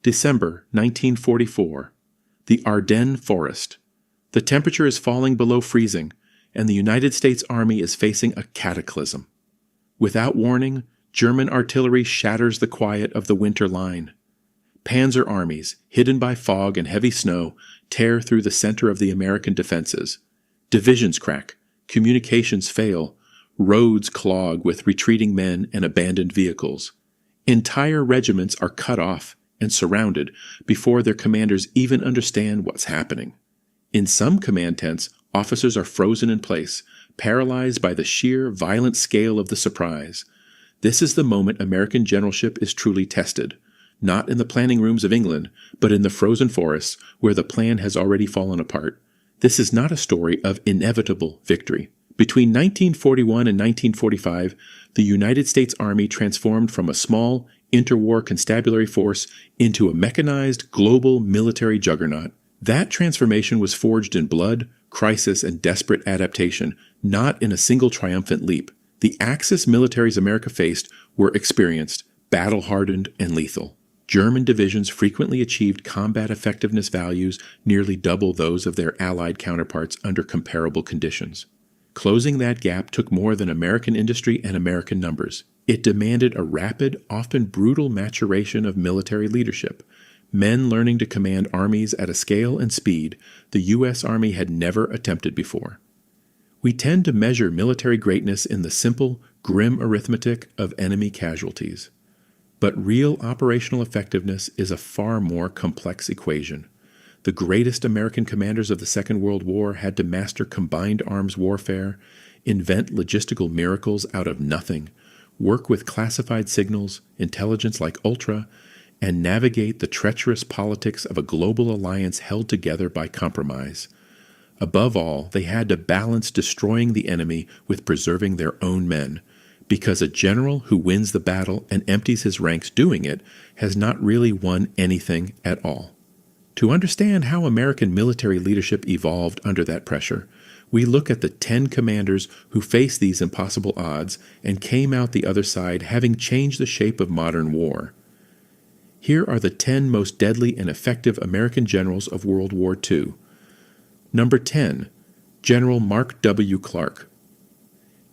December 1944. The Ardennes Forest. The temperature is falling below freezing, and the United States Army is facing a cataclysm. Without warning, German artillery shatters the quiet of the winter line. Panzer armies, hidden by fog and heavy snow, tear through the center of the American defenses. Divisions crack, communications fail, roads clog with retreating men and abandoned vehicles. Entire regiments are cut off and surrounded before their commanders even understand what's happening. In some command tents, officers are frozen in place, paralyzed by the sheer, violent scale of the surprise. This is the moment American generalship is truly tested, not in the planning rooms of England, but in the frozen forests where the plan has already fallen apart. This is not a story of inevitable victory. Between 1941 and 1945, the United States Army transformed from a small, interwar constabulary force into a mechanized, global military juggernaut. That transformation was forged in blood, crisis, and desperate adaptation, not in a single triumphant leap. The Axis militaries America faced were experienced, battle-hardened, and lethal. German divisions frequently achieved combat effectiveness values nearly double those of their Allied counterparts under comparable conditions. Closing that gap took more than American industry and American numbers. It demanded a rapid, often brutal maturation of military leadership, men learning to command armies at a scale and speed the U.S. Army had never attempted before. We tend to measure military greatness in the simple, grim arithmetic of enemy casualties. But real operational effectiveness is a far more complex equation. The greatest American commanders of the Second World War had to master combined arms warfare, invent logistical miracles out of nothing, work with classified signals, intelligence like Ultra, and navigate the treacherous politics of a global alliance held together by compromise. Above all, they had to balance destroying the enemy with preserving their own men, because a general who wins the battle and empties his ranks doing it has not really won anything at all. To understand how American military leadership evolved under that pressure, we look at the 10 commanders who faced these impossible odds and came out the other side having changed the shape of modern war. Here are the 10 most deadly and effective American generals of World War II. Number 10, General Mark W. Clark.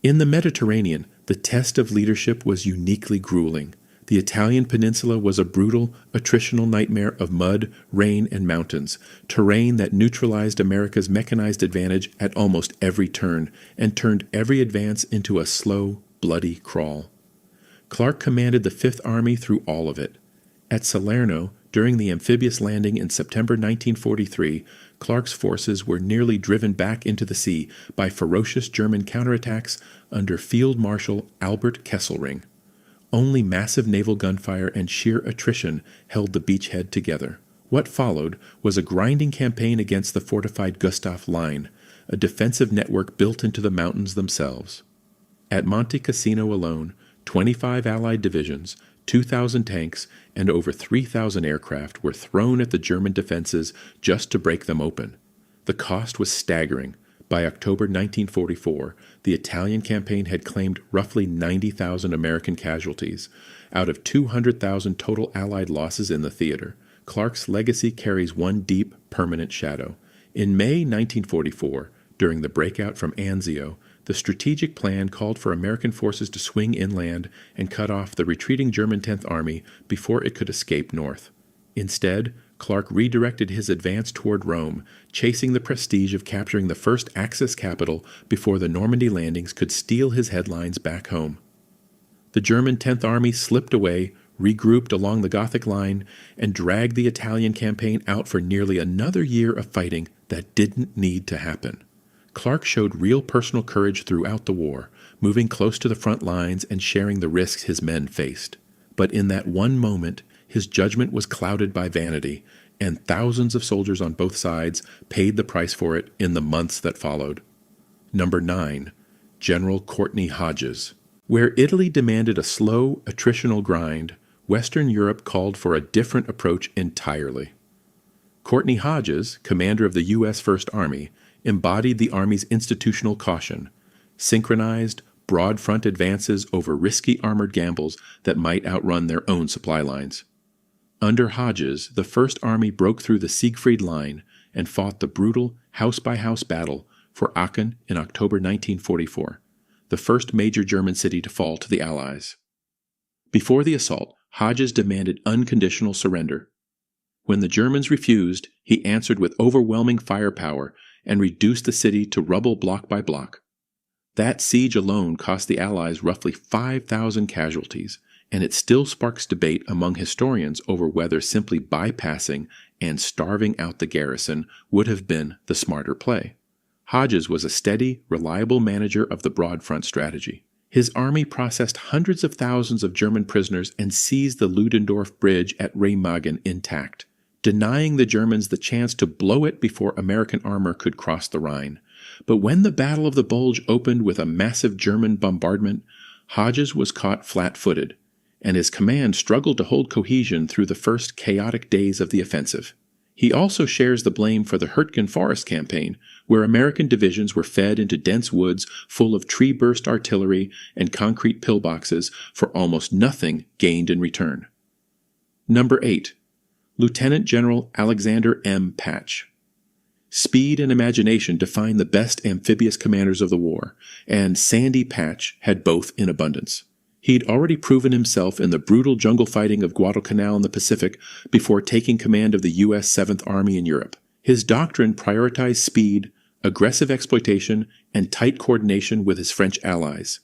In the Mediterranean, the test of leadership was uniquely grueling. The Italian peninsula was a brutal, attritional nightmare of mud, rain, and mountains, terrain that neutralized America's mechanized advantage at almost every turn and turned every advance into a slow, bloody crawl. Clark commanded the Fifth Army through all of it. At Salerno, during the amphibious landing in September 1943, Clark's forces were nearly driven back into the sea by ferocious German counterattacks under Field Marshal Albert Kesselring. Only massive naval gunfire and sheer attrition held the beachhead together. What followed was a grinding campaign against the fortified Gustav Line, a defensive network built into the mountains themselves. At Monte Cassino alone, 25 Allied divisions, 2,000 tanks, and over 3,000 aircraft were thrown at the German defenses just to break them open. The cost was staggering. By October 1944, the Italian campaign had claimed roughly 90,000 American casualties, out of 200,000 total Allied losses in the theater. Clark's legacy carries one deep, permanent shadow. In May 1944, during the breakout from Anzio, the strategic plan called for American forces to swing inland and cut off the retreating German 10th Army before it could escape north. Instead, Clark redirected his advance toward Rome, chasing the prestige of capturing the first Axis capital before the Normandy landings could steal his headlines back home. The German 10th Army slipped away, regrouped along the Gothic Line, and dragged the Italian campaign out for nearly another year of fighting that didn't need to happen. Clark showed real personal courage throughout the war, moving close to the front lines and sharing the risks his men faced. But in that one moment, his judgment was clouded by vanity, and thousands of soldiers on both sides paid the price for it in the months that followed. Number 9, General Courtney Hodges. Where Italy demanded a slow, attritional grind, Western Europe called for a different approach entirely. Courtney Hodges, commander of the U.S. First Army, embodied the Army's institutional caution, synchronized, broad-front advances over risky armored gambles that might outrun their own supply lines. Under Hodges, the First Army broke through the Siegfried Line and fought the brutal house-by-house battle for Aachen in October 1944, the first major German city to fall to the Allies. Before the assault, Hodges demanded unconditional surrender. When the Germans refused, he answered with overwhelming firepower and reduced the city to rubble block by block. That siege alone cost the Allies roughly 5,000 casualties, and it still sparks debate among historians over whether simply bypassing and starving out the garrison would have been the smarter play. Hodges was a steady, reliable manager of the broad front strategy. His army processed hundreds of thousands of German prisoners and seized the Ludendorff Bridge at Remagen intact, denying the Germans the chance to blow it before American armor could cross the Rhine. But when the Battle of the Bulge opened with a massive German bombardment, Hodges was caught flat-footed, and his command struggled to hold cohesion through the first chaotic days of the offensive. He also shares the blame for the Hurtgen Forest campaign, where American divisions were fed into dense woods full of tree-burst artillery and concrete pillboxes for almost nothing gained in return. Number 8. Lieutenant General Alexander M. Patch. Speed and imagination define the best amphibious commanders of the war, and Sandy Patch had both in abundance. He'd already proven himself in the brutal jungle fighting of Guadalcanal in the Pacific before taking command of the U.S. 7th Army in Europe. His doctrine prioritized speed, aggressive exploitation, and tight coordination with his French allies.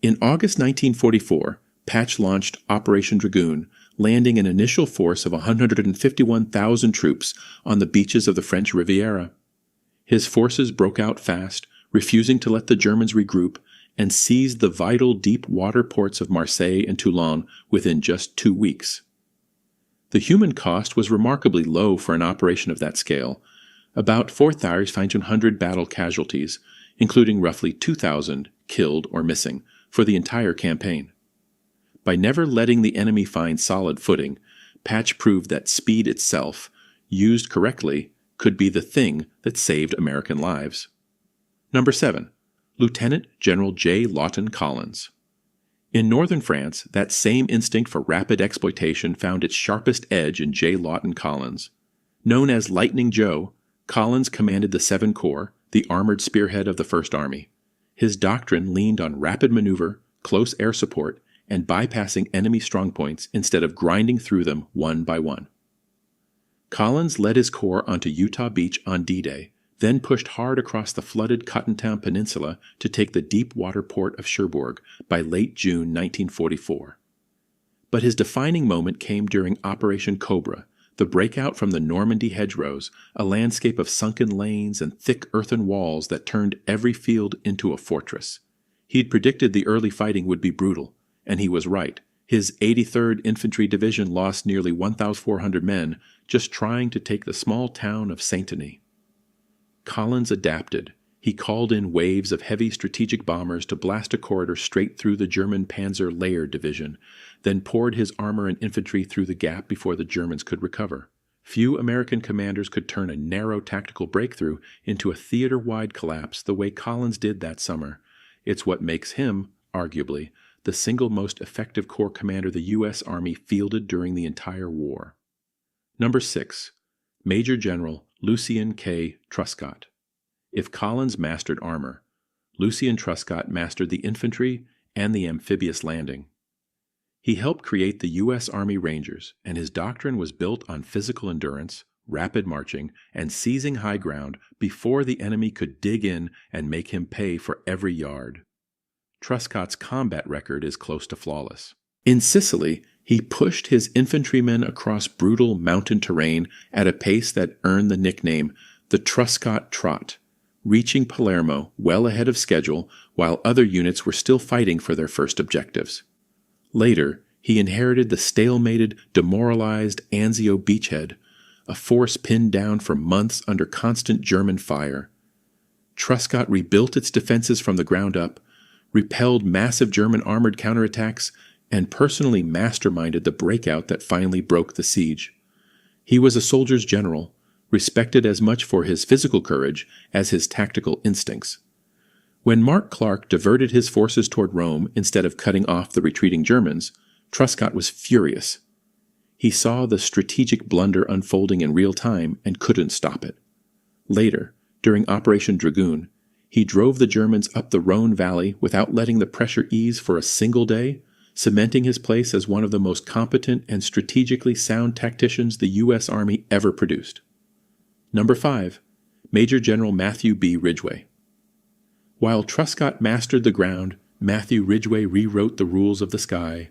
In August 1944, Patch launched Operation Dragoon, landing an initial force of 151,000 troops on the beaches of the French Riviera. His forces broke out fast, refusing to let the Germans regroup, and seized the vital deep water ports of Marseille and Toulon within just 2 weeks. The human cost was remarkably low for an operation of that scale, about 4,500 battle casualties, including roughly 2,000 killed or missing, for the entire campaign. By never letting the enemy find solid footing, Patch proved that speed itself, used correctly, could be the thing that saved American lives. Number 7. Lieutenant General J. Lawton Collins. In northern France, that same instinct for rapid exploitation found its sharpest edge in J. Lawton Collins. Known as Lightning Joe, Collins commanded the 7 Corps, the armored spearhead of the First Army. His doctrine leaned on rapid maneuver, close air support, and bypassing enemy strongpoints instead of grinding through them one by one. Collins led his corps onto Utah Beach on D-Day, then pushed hard across the flooded Cottontown Peninsula to take the deep water port of Cherbourg by late June 1944. But his defining moment came during Operation Cobra, the breakout from the Normandy hedgerows, a landscape of sunken lanes and thick earthen walls that turned every field into a fortress. He'd predicted the early fighting would be brutal, and he was right. His 83rd Infantry Division lost nearly 1,400 men just trying to take the small town of Saint-Denis. Collins adapted. He called in waves of heavy strategic bombers to blast a corridor straight through the German Panzer Lehr Division, then poured his armor and infantry through the gap before the Germans could recover. Few American commanders could turn a narrow tactical breakthrough into a theater-wide collapse the way Collins did that summer. It's what makes him, arguably, the single most effective corps commander the U.S. Army fielded during the entire war. Number 6. Major General Lucien K. Truscott. If Collins mastered armor, Lucien Truscott mastered the infantry and the amphibious landing. He helped create the U.S. Army Rangers, and his doctrine was built on physical endurance, rapid marching, and seizing high ground before the enemy could dig in and make him pay for every yard. Truscott's combat record is close to flawless. In Sicily, he pushed his infantrymen across brutal mountain terrain at a pace that earned the nickname the Truscott Trot, reaching Palermo well ahead of schedule while other units were still fighting for their first objectives. Later, he inherited the stalemated, demoralized Anzio beachhead, a force pinned down for months under constant German fire. Truscott rebuilt its defenses from the ground up, repelled massive German armored counterattacks, and personally masterminded the breakout that finally broke the siege. He was a soldier's general, respected as much for his physical courage as his tactical instincts. When Mark Clark diverted his forces toward Rome instead of cutting off the retreating Germans, Truscott was furious. He saw the strategic blunder unfolding in real time and couldn't stop it. Later, during Operation Dragoon, he drove the Germans up the Rhone Valley without letting the pressure ease for a single day, cementing his place as one of the most competent and strategically sound tacticians the U.S. Army ever produced. Number 5. Major General Matthew B. Ridgway. While Truscott mastered the ground, Matthew Ridgway rewrote the rules of the sky.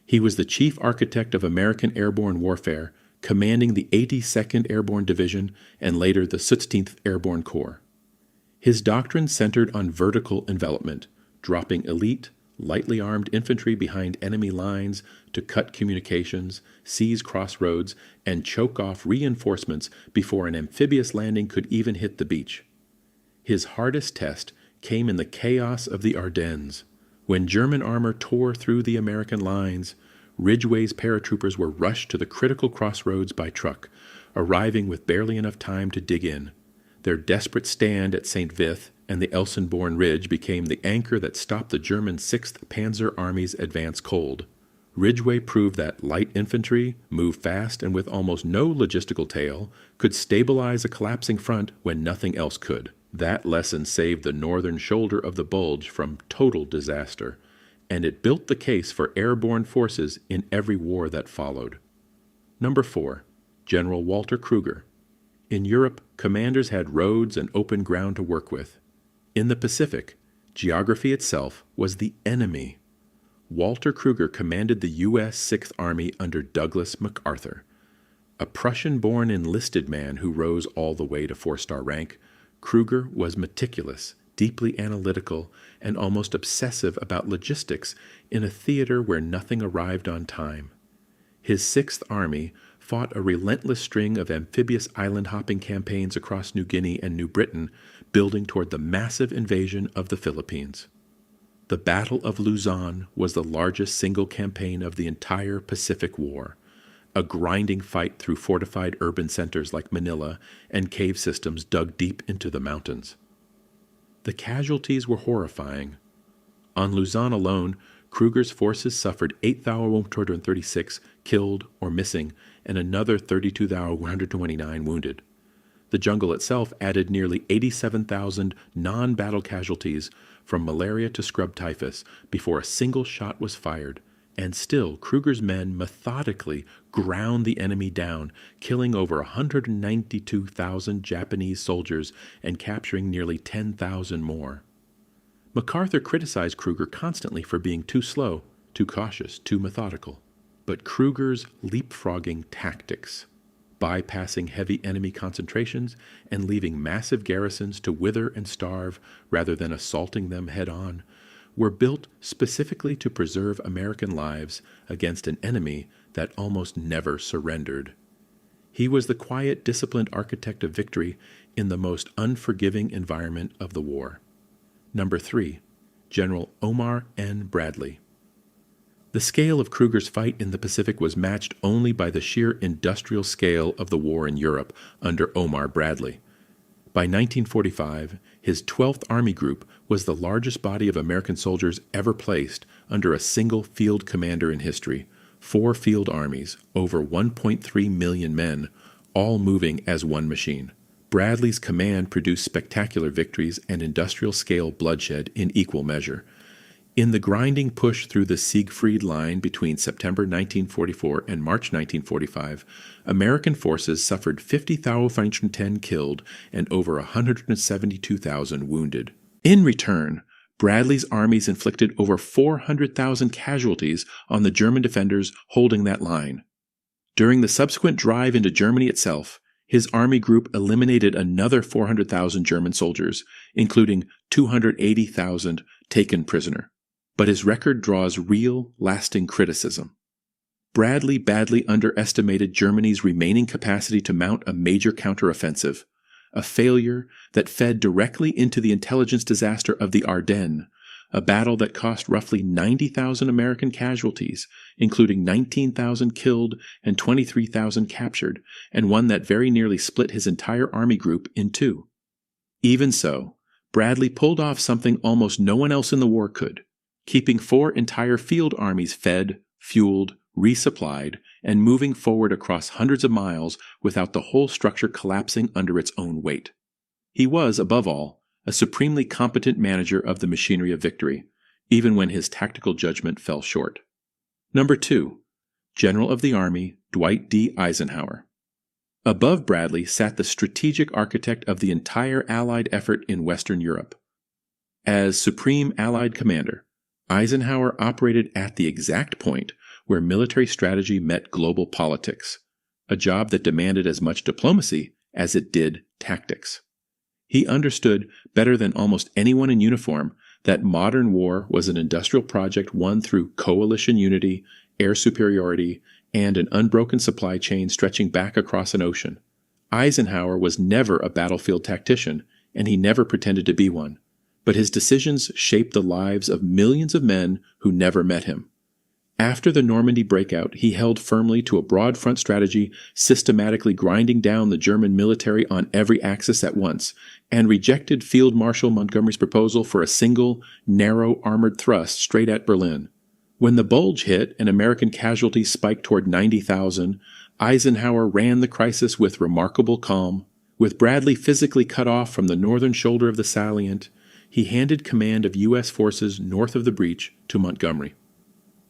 He was the chief architect of American airborne warfare, commanding the 82nd Airborne Division and later the 16th Airborne Corps. His doctrine centered on vertical envelopment, dropping elite, lightly armed infantry behind enemy lines to cut communications, seize crossroads, and choke off reinforcements before an amphibious landing could even hit the beach. His hardest test came in the chaos of the Ardennes. When German armor tore through the American lines, Ridgway's paratroopers were rushed to the critical crossroads by truck, arriving with barely enough time to dig in. Their desperate stand at St. Vith and the Elsenborn Ridge became the anchor that stopped the German 6th Panzer Army's advance cold. Ridgway proved that light infantry, move fast and with almost no logistical tail, could stabilize a collapsing front when nothing else could. That lesson saved the northern shoulder of the Bulge from total disaster, and it built the case for airborne forces in every war that followed. Number 4. General Walter Krueger. In Europe, commanders had roads and open ground to work with. In the Pacific, geography itself was the enemy. Walter Krueger commanded the U.S. 6th Army under Douglas MacArthur. A Prussian-born enlisted man who rose all the way to 4-star rank, Krueger was meticulous, deeply analytical, and almost obsessive about logistics in a theater where nothing arrived on time. His 6th Army fought a relentless string of amphibious island-hopping campaigns across New Guinea and New Britain, building toward the massive invasion of the Philippines. The Battle of Luzon was the largest single campaign of the entire Pacific War, a grinding fight through fortified urban centers like Manila and cave systems dug deep into the mountains. The casualties were horrifying. On Luzon alone, Krueger's forces suffered 8,136 killed or missing and another 32,129 wounded. The jungle itself added nearly 87,000 non-battle casualties from malaria to scrub typhus before a single shot was fired, and still Krueger's men methodically ground the enemy down, killing over 192,000 Japanese soldiers and capturing nearly 10,000 more. MacArthur criticized Krueger constantly for being too slow, too cautious, too methodical. But Krueger's leapfrogging tactics, bypassing heavy enemy concentrations and leaving massive garrisons to wither and starve rather than assaulting them head-on, were built specifically to preserve American lives against an enemy that almost never surrendered. He was the quiet, disciplined architect of victory in the most unforgiving environment of the war. Number 3. General Omar N. Bradley. The scale of Krueger's fight in the Pacific was matched only by the sheer industrial scale of the war in Europe under Omar Bradley. By 1945, his 12th Army Group was the largest body of American soldiers ever placed under a single field commander in history, 4 field armies, over 1.3 million men, all moving as one machine. Bradley's command produced spectacular victories and industrial-scale bloodshed in equal measure. In the grinding push through the Siegfried Line between September 1944 and March 1945, American forces suffered 50,510 killed and over 172,000 wounded. In return, Bradley's armies inflicted over 400,000 casualties on the German defenders holding that line. During the subsequent drive into Germany itself, his army group eliminated another 400,000 German soldiers, including 280,000 taken prisoner. But his record draws real, lasting criticism. Bradley badly underestimated Germany's remaining capacity to mount a major counteroffensive, a failure that fed directly into the intelligence disaster of the Ardennes, a battle that cost roughly 90,000 American casualties, including 19,000 killed and 23,000 captured, and one that very nearly split his entire army group in two. Even so, Bradley pulled off something almost no one else in the war could, keeping 4 entire field armies fed, fueled, resupplied, and moving forward across hundreds of miles without the whole structure collapsing under its own weight. He was, above all, a supremely competent manager of the machinery of victory, even when his tactical judgment fell short. Number 2. General of the Army, Dwight D. Eisenhower. Above Bradley sat the strategic architect of the entire Allied effort in Western Europe. As Supreme Allied Commander, Eisenhower operated at the exact point where military strategy met global politics, a job that demanded as much diplomacy as it did tactics. He understood better than almost anyone in uniform that modern war was an industrial project won through coalition unity, air superiority, and an unbroken supply chain stretching back across an ocean. Eisenhower was never a battlefield tactician, and he never pretended to be one, but his decisions shaped the lives of millions of men who never met him. After the Normandy breakout, he held firmly to a broad front strategy, systematically grinding down the German military on every axis at once, and rejected Field Marshal Montgomery's proposal for a single, narrow armored thrust straight at Berlin. When the bulge hit and American casualties spiked toward 90,000, Eisenhower ran the crisis with remarkable calm. With Bradley physically cut off from the northern shoulder of the salient, he handed command of U.S. forces north of the breach to Montgomery.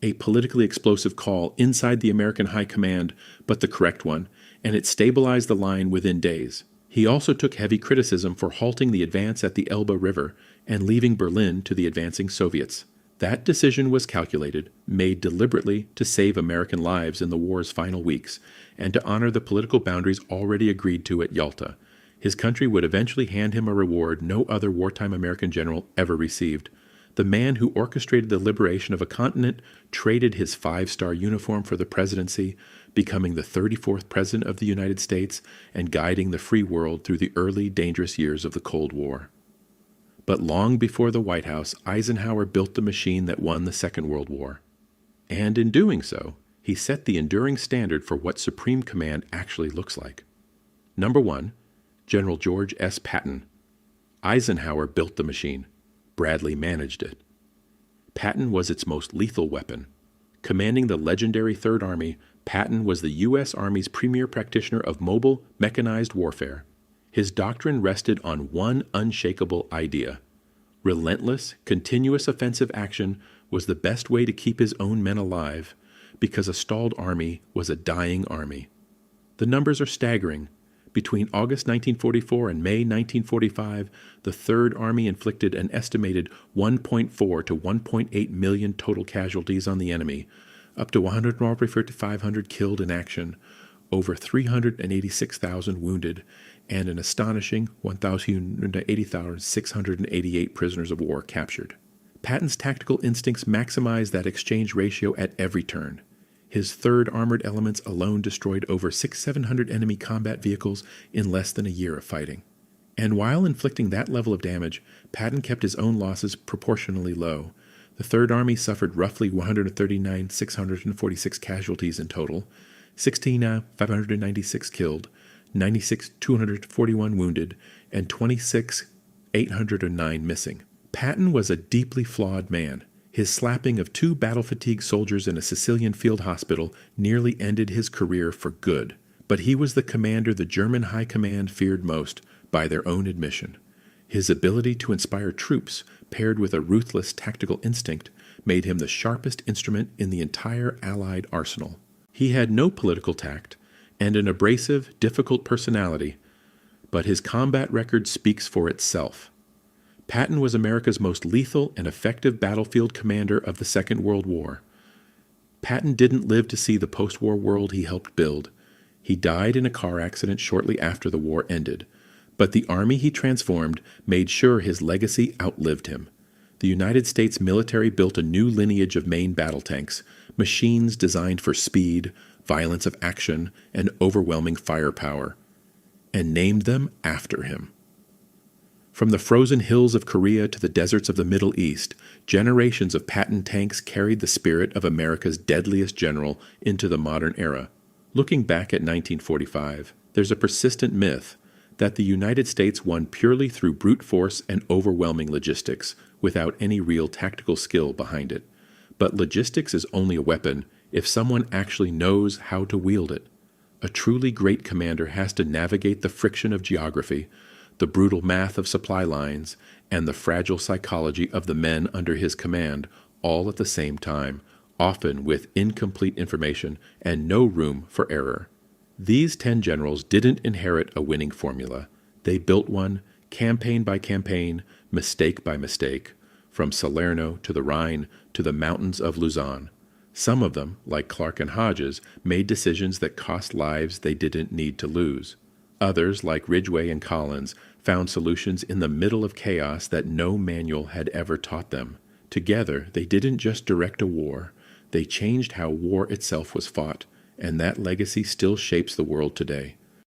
A politically explosive call inside the American High Command, but the correct one, and it stabilized the line within days. He also took heavy criticism for halting the advance at the Elbe River and leaving Berlin to the advancing Soviets. That decision was calculated, made deliberately to save American lives in the war's final weeks, and to honor the political boundaries already agreed to at Yalta. His country would eventually hand him a reward no other wartime American general ever received. The man who orchestrated the liberation of a continent traded his 5-star uniform for the presidency, becoming the 34th President of the United States and guiding the free world through the early, dangerous years of the Cold War. But long before the White House, Eisenhower built the machine that won the Second World War. And in doing so, he set the enduring standard for what supreme command actually looks like. Number 1, General George S. Patton. Eisenhower built the machine. Bradley managed it. Patton was its most lethal weapon. Commanding the legendary Third Army, Patton was the U.S. Army's premier practitioner of mobile, mechanized warfare. His doctrine rested on one unshakable idea. Relentless, continuous offensive action was the best way to keep his own men alive, because a stalled army was a dying army. The numbers are staggering. Between August 1944 and May 1945, the Third Army inflicted an estimated 1.4 to 1.8 million total casualties on the enemy, up to 150,500 killed in action, over 386,000 wounded, and an astonishing 180,688 prisoners of war captured. Patton's tactical instincts maximized that exchange ratio at every turn. His third armored elements alone destroyed over 600-700 enemy combat vehicles in less than a year of fighting. And while inflicting that level of damage, Patton kept his own losses proportionally low. The Third Army suffered roughly 139,646 casualties in total, 16,596 killed, 96,241 wounded, and 26,809 missing. Patton was a deeply flawed man. His slapping of 2 battle-fatigued soldiers in a Sicilian field hospital nearly ended his career for good. But he was the commander the German High Command feared most, by their own admission. His ability to inspire troops, paired with a ruthless tactical instinct, made him the sharpest instrument in the entire Allied arsenal. He had no political tact, and an abrasive, difficult personality, but his combat record speaks for itself. Patton was America's most lethal and effective battlefield commander of the Second World War. Patton didn't live to see the post-war world he helped build. He died in a car accident shortly after the war ended, but the army he transformed made sure his legacy outlived him. The United States military built a new lineage of main battle tanks, machines designed for speed, violence of action, and overwhelming firepower, and named them after him. From the frozen hills of Korea to the deserts of the Middle East, generations of Patton tanks carried the spirit of America's deadliest general into the modern era. Looking back at 1945, there's a persistent myth that the United States won purely through brute force and overwhelming logistics, without any real tactical skill behind it. But logistics is only a weapon if someone actually knows how to wield it. A truly great commander has to navigate the friction of geography, the brutal math of supply lines, and the fragile psychology of the men under his command, all at the same time, often with incomplete information and no room for error. These 10 generals didn't inherit a winning formula. They built one, campaign by campaign, mistake by mistake, from Salerno to the Rhine to the mountains of Luzon. Some of them, like Clark and Hodges, made decisions that cost lives they didn't need to lose. Others, like Ridgway and Collins, found solutions in the middle of chaos that no manual had ever taught them. Together, they didn't just direct a war, they changed how war itself was fought, and that legacy still shapes the world today.